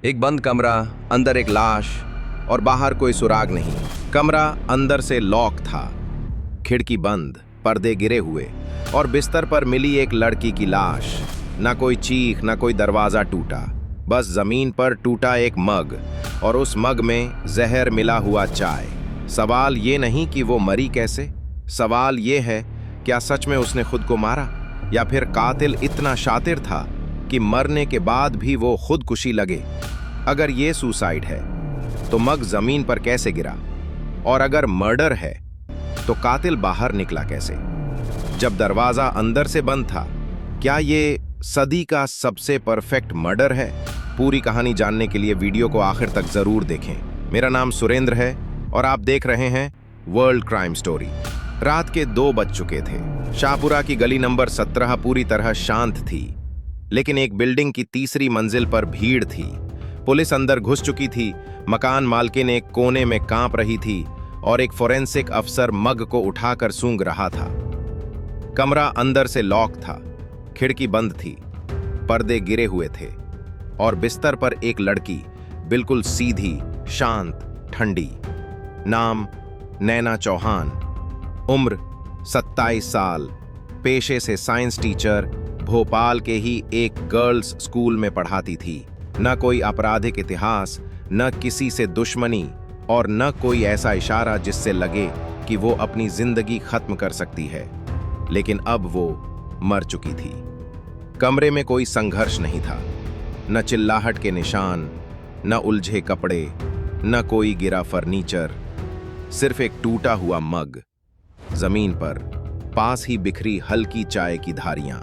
एक बंद कमरा, अंदर एक लाश और बाहर कोई सुराग नहीं। कमरा अंदर से लॉक था, खिड़की बंद, पर्दे गिरे हुए और बिस्तर पर मिली एक लड़की की लाश। ना कोई चीख, ना कोई दरवाजा टूटा, बस जमीन पर टूटा एक मग और उस मग में जहर मिला हुआ चाय। सवाल ये नहीं कि वो मरी कैसे, सवाल ये है क्या सच में उसने खुद को मारा या फिर कातिल इतना शातिर था कि मरने के बाद भी वो खुदकुशी लगे। अगर ये सुसाइड है तो मग जमीन पर कैसे गिरा, और अगर मर्डर है तो कातिल बाहर निकला कैसे जब दरवाजा अंदर से बंद था? क्या ये सदी का सबसे परफेक्ट मर्डर है? पूरी कहानी जानने के लिए वीडियो को आखिर तक जरूर देखें। मेरा नाम सुरेंद्र है और आप देख रहे हैं वर्ल्ड क्राइम स्टोरी। रात के 2 बज चुके थे। शाहपुरा की गली नंबर 17 पूरी तरह शांत थी, लेकिन एक बिल्डिंग की तीसरी मंजिल पर भीड़ थी। पुलिस अंदर घुस चुकी थी, मकान मालकिन एक कोने में कांप रही थी और एक फोरेंसिक अफसर मग को उठाकर सूंघ रहा था। कमरा अंदर से लॉक था, खिड़की बंद थी, पर्दे गिरे हुए थे और बिस्तर पर एक लड़की, बिल्कुल सीधी, शांत, ठंडी। नाम नैना चौहान, उम्र 27 साल, पेशे से साइंस टीचर, भोपाल के ही एक गर्ल्स स्कूल में पढ़ाती थी। न कोई आपराधिक इतिहास, न किसी से दुश्मनी और न कोई ऐसा इशारा जिससे लगे कि वो अपनी जिंदगी खत्म कर सकती है। लेकिन अब वो मर चुकी थी। कमरे में कोई संघर्ष नहीं था, न चिल्लाहट के निशान, न उलझे कपड़े, न कोई गिरा फर्नीचर, सिर्फ एक टूटा हुआ मग। जमीन पर पास ही बिखरी हल्की चाय की धारियां,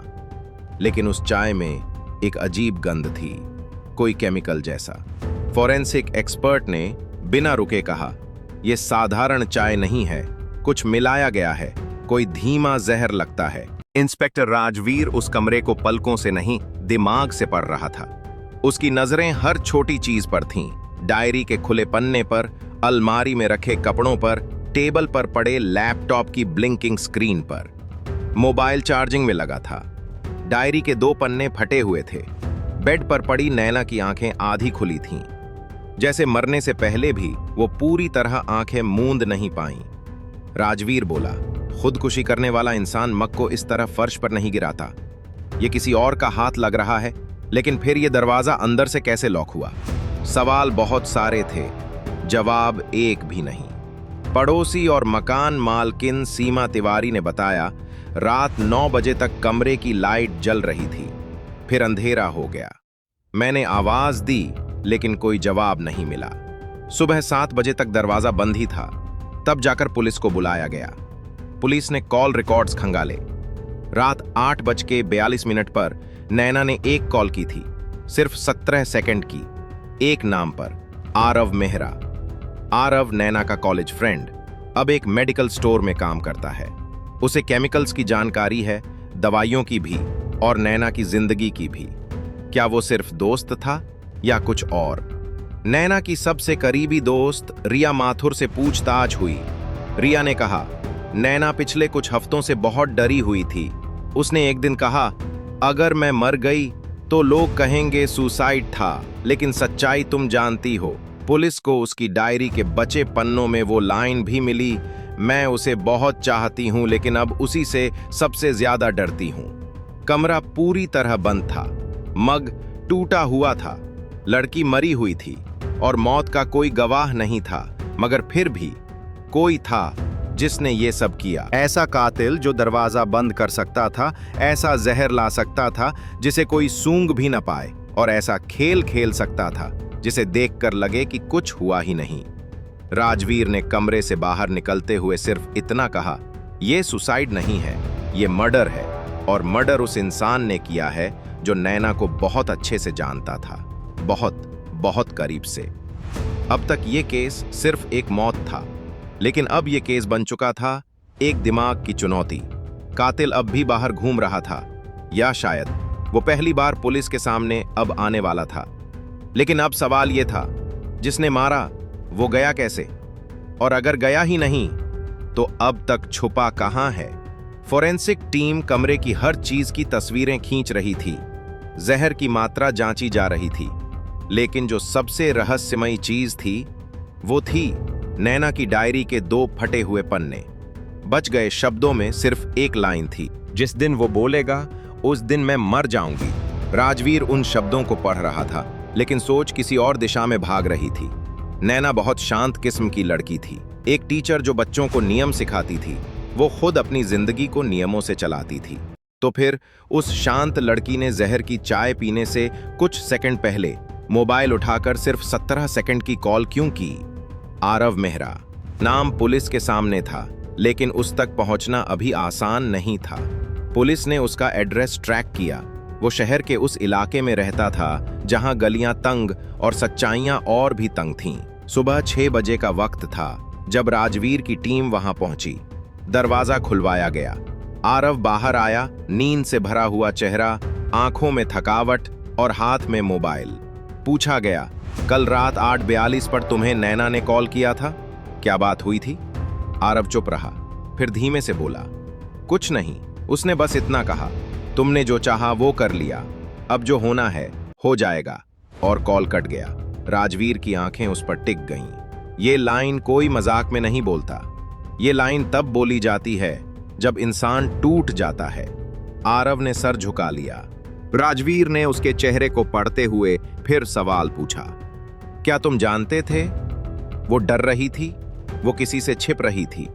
लेकिन उस चाय में एक अजीब गंध थी, कोई केमिकल जैसा। फोरेंसिक एक्सपर्ट ने बिना रुके कहा, यह साधारण चाय नहीं है, कुछ मिलाया गया है, कोई धीमा जहर लगता है। इंस्पेक्टर राजवीर उस कमरे को पलकों से नहीं, दिमाग से पढ़ रहा था। उसकी नजरें हर छोटी चीज पर थीं, डायरी के खुले पन्ने पर, अलमारी में रखे कपड़ों पर, टेबल पर पड़े लैपटॉप की ब्लिंकिंग स्क्रीन पर। मोबाइल चार्जिंग में लगा था, डायरी के 2 पन्ने फटे हुए थे। बेड पर पड़ी नैना की आंखें आधी खुली थीं, जैसे मरने से पहले भी वो पूरी तरह आंखें मूंद नहीं पाईं। राजवीर बोला, खुदकुशी करने वाला इंसान मग को इस तरह फर्श पर नहीं गिराता। ये किसी और का हाथ लग रहा है, लेकिन फिर ये दरवाजा अंदर से कैसे लॉक हुआ? सवाल बहुत सारे थे, जवाब एक भी नहीं। पड़ोसी और मकान मालकिन सीमा तिवारी ने बताया, रात 9 बजे तक कमरे की लाइट जल रही थी, फिर अंधेरा हो गया। मैंने आवाज दी, लेकिन कोई जवाब नहीं मिला। सुबह 7 बजे तक दरवाजा बंद ही था, तब जाकर पुलिस को बुलाया गया। पुलिस ने कॉल रिकॉर्ड्स खंगाले। रात 8:42 पर नैना ने एक कॉल की थी, सिर्फ 17 सेकंड की, एक नाम पर, आरव मेहरा। आरव नैना का कॉलेज फ्रेंड, अब एक मेडिकल स्टोर में काम करता है। उसे केमिकल्स की जानकारी है, दवाइयों की भी और नैना की जिंदगी की भी। क्या वो सिर्फ दोस्त था या कुछ और? नैना की सबसे करीबी दोस्त रिया माथुर से पूछताछ हुई। रिया ने कहा, नैना पिछले कुछ हफ्तों से बहुत डरी हुई थी। उसने एक दिन कहा, अगर मैं मर गई तो लोग कहेंगे सुसाइड था, लेकिन सच्चाई तुम जानती हो। पुलिस को उसकी डायरी के बचे पन्नों में वो लाइन भी मिली, मैं उसे बहुत चाहती हूं लेकिन अब उसी से सबसे ज्यादा डरती हूं। कमरा पूरी तरह बंद था, मग टूटा हुआ था, लड़की मरी हुई थी और मौत का कोई गवाह नहीं था, मगर फिर भी कोई था जिसने ये सब किया। ऐसा कातिल जो दरवाजा बंद कर सकता था, ऐसा जहर ला सकता था जिसे कोई सूंघ भी न पाए, और ऐसा खेल खेल सकता था जिसे देखकर लगे कि कुछ हुआ ही नहीं। राजवीर ने कमरे से बाहर निकलते हुए सिर्फ इतना कहा, यह सुसाइड नहीं है, यह मर्डर है, और मर्डर उस इंसान ने किया है जो नैना को बहुत अच्छे से जानता था, बहुत बहुत करीब से। अब तक ये केस सिर्फ एक मौत था, लेकिन अब ये केस बन चुका था एक दिमाग की चुनौती। कातिल अब भी बाहर घूम रहा था, या शायद वो पहली बार पुलिस के सामने अब आने वाला था। लेकिन अब सवाल ये था, जिसने मारा वो गया कैसे? और अगर गया ही नहीं तो अब तक छुपा कहां है? फोरेंसिक टीम कमरे की हर चीज की तस्वीरें खींच रही थी, जहर की मात्रा जांची जा रही थी, लेकिन जो सबसे रहस्यमयी चीज थी वो थी नैना की डायरी के 2 फटे हुए पन्ने। बच गए शब्दों में सिर्फ एक लाइन थी, जिस दिन वो बोलेगा उस दिन मैं मर जाऊंगी। राजवीर उन शब्दों को पढ़ रहा था, लेकिन सोच किसी और दिशा में भाग रही थी। नैना बहुत शांत किस्म की लड़की थी, एक टीचर जो बच्चों को नियम सिखाती थी। वो खुद अपनी जिंदगी को नियमों से चलाती थी। तो फिर उस शांत लड़की ने जहर की चाय पीने से कुछ सेकंड पहले मोबाइल उठाकर सिर्फ 17 सेकंड की कॉल क्यों की? आरव मेहरा नाम पुलिस के सामने था, लेकिन उस तक पहुंचना अभी आसान नहीं था। पुलिस ने उसका एड्रेस ट्रैक किया। वो शहर के उस इलाके में रहता था जहां गलियां तंग और सच्चाइयां और भी तंग थीं। सुबह 6 बजे का वक्त था जब राजवीर की टीम वहां पहुंची। दरवाजा खुलवाया गया। आरव बाहर आया, नींद से भरा हुआ चेहरा, आंखों में थकावट और हाथ में मोबाइल। पूछा गया, कल रात 8:42 पर तुम्हें नैना ने कॉल किया था, क्या बात हुई थी? आरव चुप रहा, फिर धीमे से बोला, कुछ नहीं। उसने बस इतना कहा, तुमने जो चाहा वो कर लिया, अब जो होना है हो जाएगा। और कॉल कट गया। राजवीर की आंखें उस पर टिक गईं। ये लाइन कोई मजाक में नहीं बोलता। ये लाइन तब बोली जाती है जब इंसान टूट जाता है। आरव ने सर झुका लिया। राजवीर ने उसके चेहरे को पढ़ते हुए फिर सवाल पूछा, क्या तुम जानते थे वो डर रही थी, वो किसी से छिप रही थी?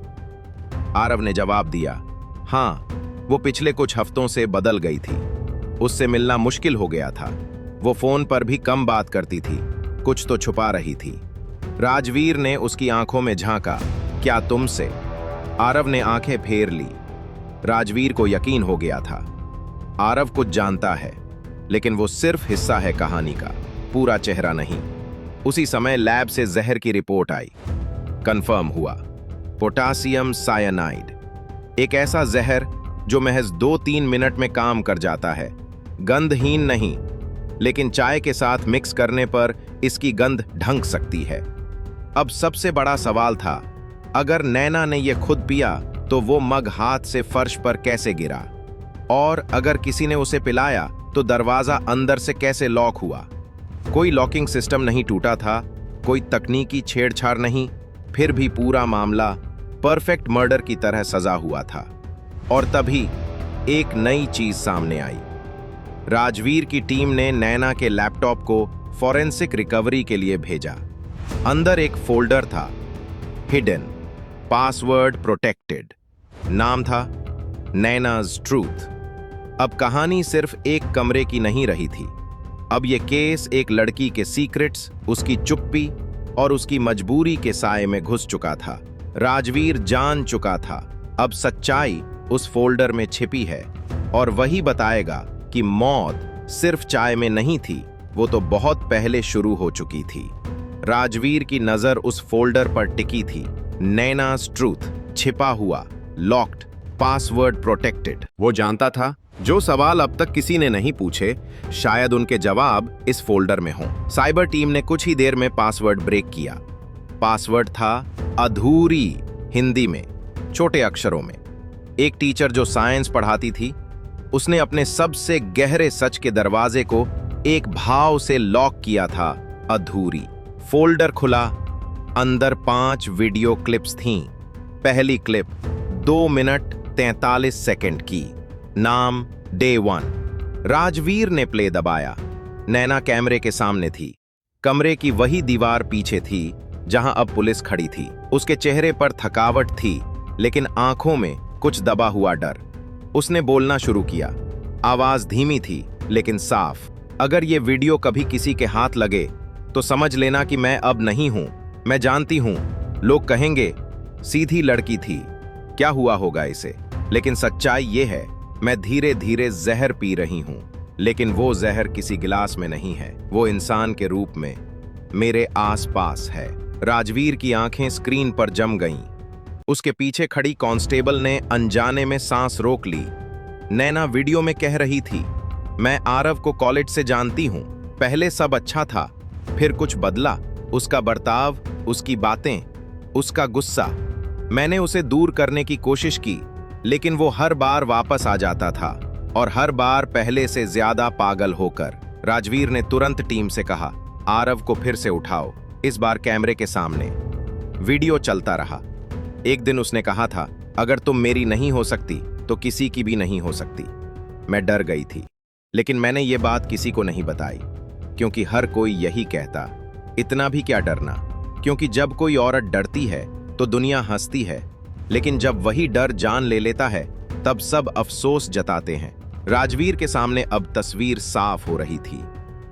आरव ने जवाब दिया, हाँ, वो पिछले कुछ हफ्तों से बदल गई थी। उससे मिलना मुश्किल हो गया था। वो फोन पर भी कम बात करती थी, कुछ तो छुपा रही थी। राजवीर ने उसकी आंखों में झांका, क्या तुमसे? आरव ने आंखें फेर ली। राजवीर को यकीन हो गया था, आरव कुछ जानता है, लेकिन वो सिर्फ हिस्सा है कहानी का, पूरा चेहरा नहीं। उसी समय लैब से जहर की रिपोर्ट आई। कंफर्म हुआ, पोटासियम साइनाइड, एक ऐसा जहर जो महज 2-3 मिनट में काम कर जाता है। गंधहीन नहीं, लेकिन चाय के साथ मिक्स करने पर इसकी गंध ढंक सकती है। अब सबसे बड़ा सवाल था, अगर नैना ने यह खुद पिया तो वो मग हाथ से फर्श पर कैसे गिरा? और अगर किसी ने उसे पिलाया तो दरवाजा अंदर से कैसे लॉक हुआ? कोई लॉकिंग सिस्टम नहीं टूटा था, कोई तकनीकी छेड़छाड़ नहीं, फिर भी पूरा मामला परफेक्ट मर्डर की तरह सजा हुआ था। और तभी एक नई चीज सामने आई। राजवीर की टीम ने नैना के लैपटॉप को फॉरेंसिक रिकवरी के लिए भेजा। अंदर एक फोल्डर था, हिडन, पासवर्ड प्रोटेक्टेड। नाम था नैनाज ट्रूथ। अब कहानी सिर्फ एक कमरे की नहीं रही थी। अब यह केस एक लड़की के सीक्रेट्स, उसकी चुप्पी और उसकी मजबूरी के साए में घुस चुका था। राजवीर जान चुका था, अब सच्चाई उस फोल्डर में छिपी है और वही बताएगा कि मौत सिर्फ चाय में नहीं थी, वो तो बहुत पहले शुरू हो चुकी थी। राजवीर की नजर उस फोल्डर पर टिकी थी, नैनाज ट्रूथ, छिपा हुआ, लॉक्ड, पासवर्ड प्रोटेक्टेड। वो जानता था जो सवाल अब तक किसी ने नहीं पूछे, शायद उनके जवाब इस फोल्डर में हों। साइबर टीम ने कुछ ही देर में पासवर्ड ब्रेक किया। पासवर्ड था अधूरी, हिंदी में, छोटे अक्षरों में। एक टीचर जो साइंस पढ़ाती थी, उसने अपने सबसे गहरे सच के दरवाजे को एक भाव से लॉक किया था, अधूरी। फोल्डर खुला, अंदर 5 वीडियो क्लिप्स थीं। पहली क्लिप 2 मिनट 43 सेकंड की, नाम डे 1। राजवीर ने प्ले दबाया। नैना कैमरे के सामने थी। कमरे की वही दीवार पीछे थी जहां अब पुलिस खड़ी थी। उसके चेहरे पर थकावट थी, लेकिन आंखों में कुछ दबा हुआ डर। उसने बोलना शुरू किया। आवाज धीमी थी लेकिन साफ। अगर ये वीडियो कभी किसी के हाथ लगे तो समझ लेना कि मैं अब नहीं हूं। मैं जानती हूं, लोग कहेंगे सीधी लड़की थी, क्या हुआ होगा इसे, लेकिन सच्चाई ये है, मैं धीरे धीरे जहर पी रही हूं। लेकिन वो जहर किसी गिलास में नहीं है, वो इंसान के रूप में मेरे आसपास है। राजवीर की आंखें स्क्रीन पर जम गईं। उसके पीछे खड़ी कांस्टेबल ने अनजाने में सांस रोक ली। नैना वीडियो में कह रही थी, मैं आरव को कॉलेज से जानती हूं, पहले सब अच्छा था, फिर कुछ बदला, उसका बर्ताव, उसकी बातें, उसका गुस्सा। मैंने उसे दूर करने की कोशिश की, लेकिन वो हर बार वापस आ जाता था, और हर बार पहले से ज्यादा पागल होकर। राजवीर ने तुरंत टीम से कहा, आरव को फिर से उठाओ, इस बार कैमरे के सामने। वीडियो चलता रहा। एक दिन उसने कहा था, अगर तुम मेरी नहीं हो सकती तो किसी की भी नहीं हो सकती। मैं डर गई थी, लेकिन मैंने ये बात किसी को नहीं बताई, क्योंकि हर कोई यही कहता, इतना भी क्या डरना, क्योंकि जब कोई औरत डरती है तो दुनिया हंसती है, लेकिन जब वही डर जान ले लेता है तब सब अफसोस जताते हैं। राजवीर के सामने अब तस्वीर साफ हो रही थी।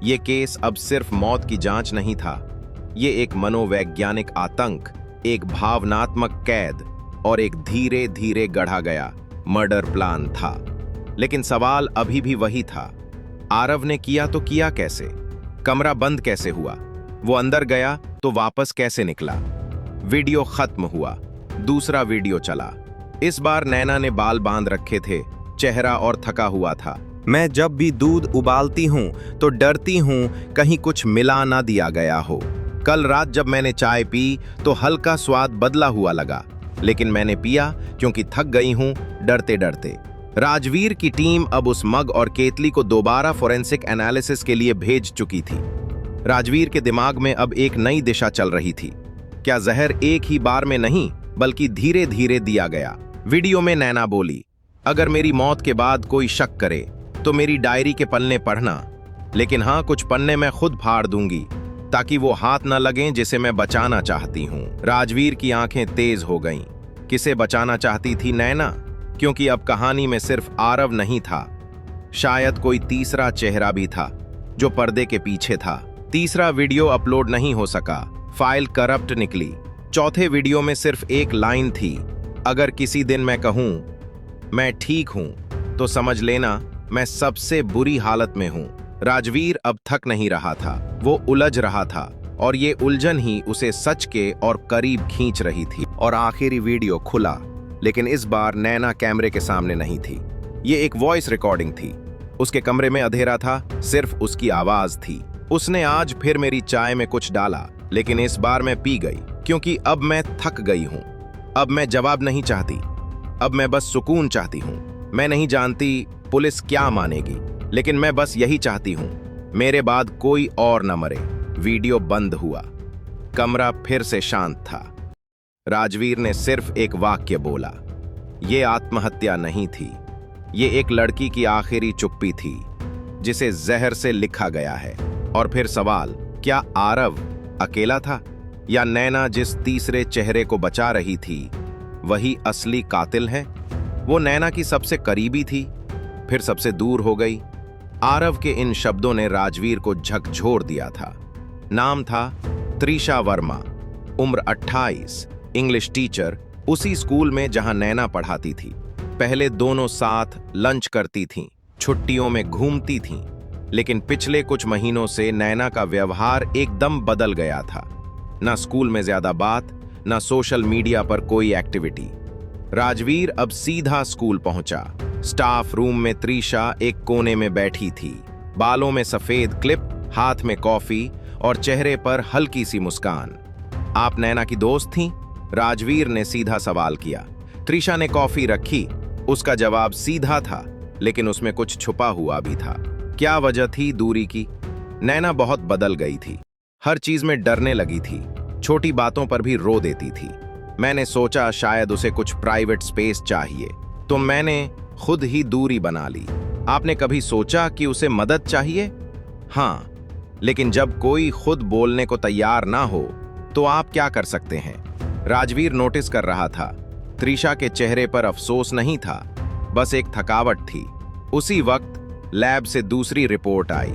ये केस अब सिर्फ मौत की जांच नहीं था, ये एक मनोवैज्ञानिक आतंक, एक भावनात्मक कैद और एक धीरे धीरे गढ़ा गया मर्डर प्लान था। लेकिन सवाल अभी भी वही था, आरव ने किया तो किया कैसे? कमरा बंद कैसे हुआ? वो अंदर गया तो वापस कैसे निकला? वीडियो खत्म हुआ, दूसरा वीडियो चला। इस बार नैना ने बाल बांध रखे थे, चेहरा और थका हुआ था। मैं जब भी दूध उबालती हूँ तो डरती हूँ कहीं कुछ मिला ना दिया गया हो। कल रात जब मैंने चाय पी तो हल्का स्वाद बदला हुआ लगा, लेकिन मैंने पिया क्योंकि थक गई हूँ डरते डरते। राजवीर की टीम अब उस मग और केतली को दोबारा फोरेंसिक एनालिसिस के लिए भेज चुकी थी। राजवीर के दिमाग में अब एक नई दिशा चल रही थी। क्या जहर एक ही बार में नहीं बल्कि धीरे धीरे दिया गया? वीडियो में नैना बोली, अगर मेरी मौत के बाद कोई शक करे तो मेरी डायरी के पन्ने पढ़ना, लेकिन हाँ, कुछ पन्ने मैं खुद फाड़ दूंगी ताकि वो हाथ न लगें जिसे मैं बचाना चाहती हूँ। राजवीर की आंखें तेज हो गईं। किसे बचाना चाहती थी नैना? क्योंकि अब कहानी में सिर्फ आरव नहीं था, शायद कोई तीसरा चेहरा भी था जो पर्दे के पीछे था। तीसरा वीडियो अपलोड नहीं हो सका, फाइल करप्ट निकली। चौथे वीडियो में सिर्फ एक लाइन थी, अगर किसी दिन मैं कहूं मैं ठीक हूं तो समझ लेना मैं सबसे बुरी हालत में हूं। राजवीर अब थक नहीं रहा था, वो उलझ रहा था और ये उलझन ही उसे सच के और करीब खींच रही थी। और आखिरी वीडियो खुला, लेकिन इस बार नैना कैमरे के सामने नहीं थी। ये एक वॉइस रिकॉर्डिंग थी। उसके कमरे में अंधेरा था, सिर्फ उसकी आवाज थी। उसने आज फिर मेरी चाय में कुछ डाला, लेकिन इस बार मैं पी गई, क्योंकि अब मैं थक गई हूं। अब मैं जवाब नहीं चाहती, अब मैं बस सुकून चाहती हूं। मैं नहीं जानती पुलिस क्या मानेगी, लेकिन मैं बस यही चाहती हूं, मेरे बाद कोई और न मरे। वीडियो बंद हुआ, कमरा फिर से शांत था। राजवीर ने सिर्फ एक वाक्य बोला, ये आत्महत्या नहीं थी, ये एक लड़की की आखिरी चुप्पी थी जिसे जहर से लिखा गया है। और फिर सवाल, क्या आरव अकेला था या नैना जिस तीसरे चेहरे को बचा रही थी वही असली कातिल है? वो नैना की सबसे करीबी थी, फिर सबसे दूर हो गई। आरव के इन शब्दों ने राजवीर को झकझोर दिया था। नाम था त्रिशा वर्मा, उम्र 28, इंग्लिश टीचर, उसी स्कूल में जहां नैना पढ़ाती थी। पहले दोनों साथ लंच करती थीं, छुट्टियों में घूमती थीं, लेकिन पिछले कुछ महीनों से नैना का व्यवहार एकदम बदल गया था। ना स्कूल में ज्यादा बात, ना सोशल मीडिया पर कोई एक्टिविटी। राजवीर अब सीधा स्कूल पहुंचा। स्टाफ रूम में त्रिशा एक कोने में बैठी थी, बालों में सफेद क्लिप, हाथ में कॉफी और चेहरे पर हल्की सी मुस्कान। आप नैना की दोस्त थीं? राजवीर ने सीधा सवाल किया। त्रिशा ने कॉफी रखी। उसका जवाब सीधा था, लेकिन उसमें कुछ छुपा हुआ भी था। क्या वजह थी दूरी की? नैना बहुत बदल गई थी, हर चीज में डरने लगी थी, छोटी बातों पर भी रो देती थी। मैंने सोचा शायद उसे कुछ प्राइवेट स्पेस चाहिए, तो मैंने खुद ही दूरी बना ली। आपने कभी सोचा कि उसे मदद चाहिए? हाँ, लेकिन जब कोई खुद बोलने को तैयार ना हो तो आप क्या कर सकते हैं? राजवीर नोटिस कर रहा था, त्रिशा के चेहरे पर अफसोस नहीं था, बस एक थकावट थी। उसी वक्त लैब से दूसरी रिपोर्ट आई।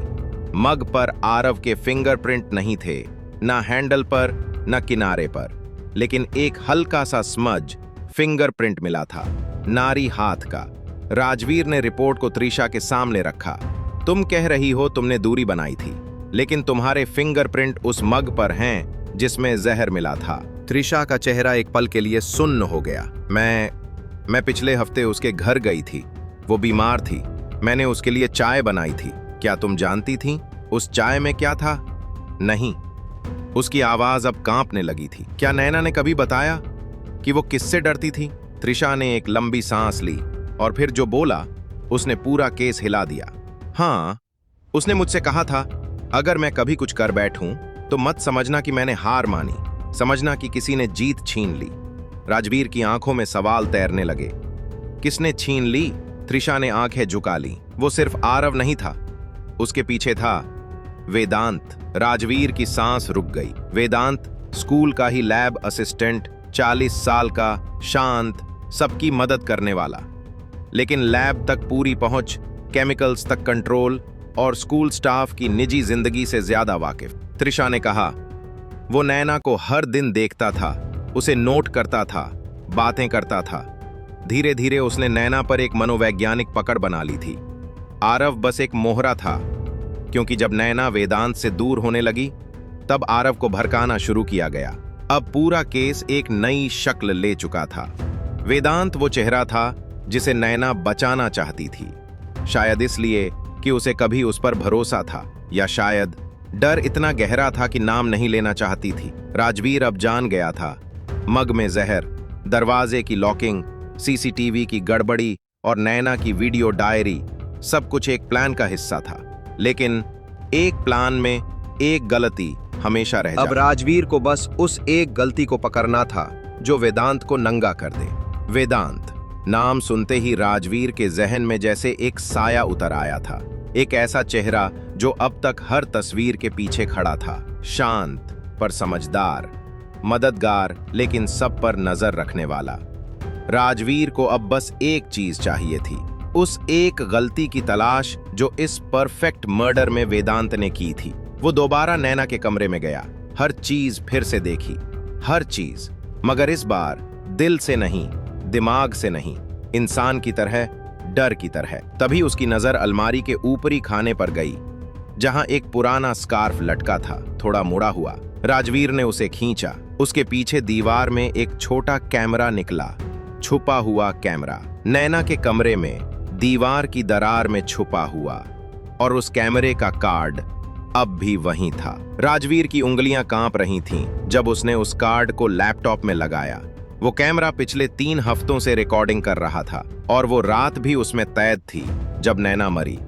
मग पर आरव के फिंगरप्रिंट नहीं थे, ना हैंडल पर न किनारे पर, लेकिन एक हल्का सा स्मज फिंगरप्रिंट मिला था, नारी हाथ का। राजवीर ने रिपोर्ट को त्रिशा के सामने रखा। तुम कह रही हो तुमने दूरी बनाई थी, लेकिन तुम्हारे फिंगरप्रिंट उस मग पर हैं जिसमें जहर मिला था। त्रिशा का चेहरा एक पल के लिए सुन्न हो गया। मैं पिछले हफ्ते उसके घर गई थी, वो बीमार थी, मैंने उसके लिए चाय बनाई थी। क्या तुम जानती थी उस चाय में क्या था? नहीं। उसकी आवाज अब कांपने लगी थी। क्या नैना ने कभी बताया कि वो किससे डरती थी? त्रिशा ने एक लंबी सांस ली और फिर जो बोला उसने पूरा केस हिला दिया। हाँ, उसने मुझसे कहा था, अगर मैं कभी कुछ कर बैठूं तो मत समझना कि मैंने हार मानी, समझना कि किसी ने जीत छीन ली। राजवीर की आंखों में सवाल तैरने लगे। किसने छीन ली? त्रिशा ने आंखें झुका ली। वो सिर्फ आरव नहीं था, उसके पीछे था वेदांत। राजवीर की सांस रुक गई। वेदांत स्कूल का ही लैब असिस्टेंट, 40 साल का, शांत, सबकी मदद करने वाला, लेकिन लैब तक पूरी पहुंच, केमिकल्स तक कंट्रोल और स्कूल स्टाफ की निजी जिंदगी से ज्यादा वाकिफ। त्रिशा ने कहा, वो नैना को हर दिन देखता था, उसे नोट करता था, बातें करता था। धीरे धीरे उसने नैना पर एक मनोवैज्ञानिक पकड़ बना ली थी। आरव बस एक मोहरा था, क्योंकि जब नैना वेदांत से दूर होने लगी तब आरव को भड़काना शुरू किया गया। अब पूरा केस एक नई शक्ल ले चुका था। वेदांत वो चेहरा था जिसे नैना बचाना चाहती थी, शायद इसलिए कि उसे कभी उस पर भरोसा था, या शायद डर इतना गहरा था कि नाम नहीं लेना चाहती थी। राजवीर अब जान गया था, मग में जहर, दरवाजे की लॉकिंग, सीसीटीवी की गड़बड़ी और नैना की वीडियो डायरी, सब कुछ एक प्लान का हिस्सा था। लेकिन एक प्लान में एक गलती हमेशा रह जाती। अब राजवीर को बस उस एक गलती को पकड़ना था जो वेदांत को नंगा कर दे। वेदांत नाम सुनते ही राजवीर के जहन में जैसे एक साया उतर आया था। एक ऐसा चेहरा जो अब तक हर तस्वीर के पीछे खड़ा था, शांत पर समझदार, मददगार लेकिन सब पर नजर रखने वाला। राजवीर को अब बस एक चीज चाहिए थी, उस एक गलती की तलाश जो इस परफेक्ट मर्डर में वेदांत ने की थी। वो दोबारा नैना के कमरे में गया, हर चीज फिर से देखी, हर चीज, मगर इस बार दिल से नहीं, दिमाग से नहीं, इंसान की तरह, डर की तरह। तभी उसकी नजर अलमारी के ऊपरी खाने पर गई, जहां एक पुराना स्कार्फ लटका था, थोड़ा मुड़ा हुआ। राजवीर ने उसे खींचा। उसके पीछे दीवार में एक छोटा कैमरा निकला, छुपा हुआ कैमरा, नैना के कमरे में दीवार की दरार में छुपा हुआ, और उस कैमरे का कार्ड अब भी वहीं था। राजवीर की उंगलियां कांप रही थीं जब उसने उस कार्ड को लैपटॉप में लगाया। वो कैमरा पिछले 3 हफ्तों से रिकॉर्डिंग कर रहा था, और वो रात भी उसमें कैद थी जब नैना मरी।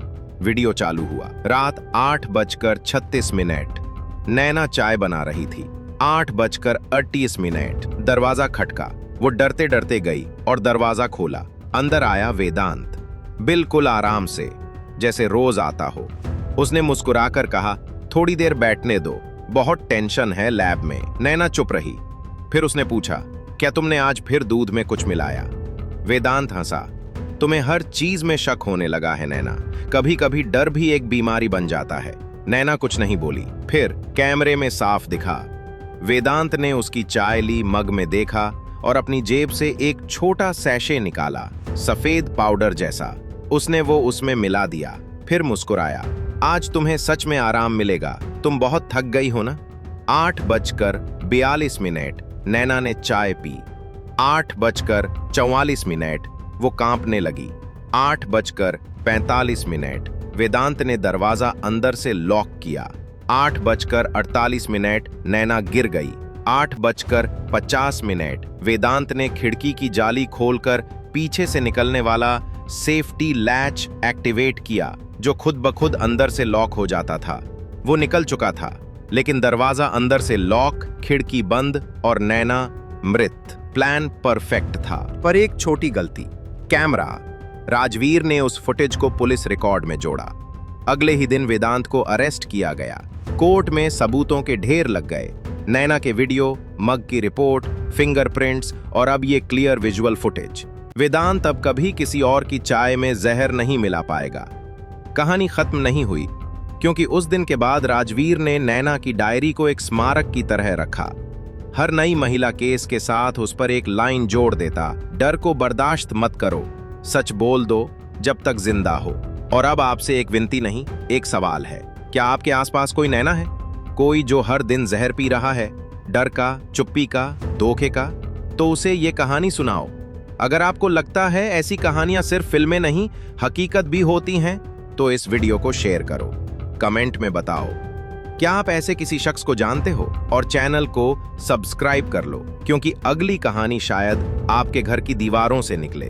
वीडियो चालू हुआ। रात 8:36। नैना चाय बना रही थी। 8:38। दरवाजा खटका। वो डरते डरते गई और दरवाजा खोला। अंदर आया वेदांत, बिल्कुल आराम से, जैसे रोज आता हो। उसने मुस्कुराकर कहा, थोड़ी देर बैठने दो, बहुत टेंशन है लैब में। नैना चुप रही। फिर उसने पूछा, क्या तुमने आज फिर दूध में कुछ मिलाया? वेदांत हंसा, तुम्हें हर चीज में शक होने लगा है नैना, कभी कभी डर भी एक बीमारी बन जाता है। नैना कुछ नहीं बोली। फिर कैमरे में साफ दिखा। वेदांत ने उसकी चाय ली, मग में देखा और अपनी जेब से एक छोटा सैशे निकाला, सफेद पाउडर जैसा। उसने वो उसमें मिला दिया, फिर मुस्कुराया, आज तुम्हें सच में आराम मिलेगा, तुम बहुत थक गई हो ना। 8:42। नैना ने चाय पी। 8:44। वो कांपने लगी। 8:45। वेदांत ने दरवाजा अंदर से लॉक किया। 8:48। नैना गिर गई। 8:50। वेदांत ने खिड़की की जाली खोलकर पीछे से निकलने वाला सेफ्टी लैच एक्टिवेट किया, जो खुद ब खुद अंदर से लॉक हो जाता था। वो निकल चुका था, लेकिन दरवाजा अंदर से लॉक, खिड़की बंद और नैना मृत। प्लान परफेक्ट था, पर एक छोटी गलती, कैमरा। राजवीर ने उस फुटेज को पुलिस रिकॉर्ड में जोड़ा। अगले ही दिन वेदांत को अरेस्ट किया गया। कोर्ट में सबूतों के ढेर लग गए, नैना के वीडियो, मग की रिपोर्ट, फिंगरप्रिंट्स और अब ये क्लियर विजुअल फुटेज। वेदांत अब कभी किसी और की चाय में जहर नहीं मिला पाएगा। कहानी खत्म नहीं हुई, क्योंकि उस दिन के बाद राजवीर ने नैना की डायरी को एक स्मारक की तरह रखा। हर नई महिला केस के साथ उस पर एक लाइन जोड़ देता, डर को बर्दाश्त मत करो, सच बोल दो जब तक जिंदा हो। और अब आपसे एक विनती नहीं, एक सवाल है, क्या आपके आसपास कोई नैना है? कोई जो हर दिन जहर पी रहा है, डर का, चुप्पी का, धोखे का? तो उसे ये कहानी सुनाओ। अगर आपको लगता है ऐसी कहानियां सिर्फ फिल्में नहीं, हकीकत भी होती हैं, तो इस वीडियो को शेयर करो, कमेंट में बताओ क्या आप ऐसे किसी शख्स को जानते हो, और चैनल को सब्सक्राइब कर लो, क्योंकि अगली कहानी शायद आपके घर की दीवारों से निकले।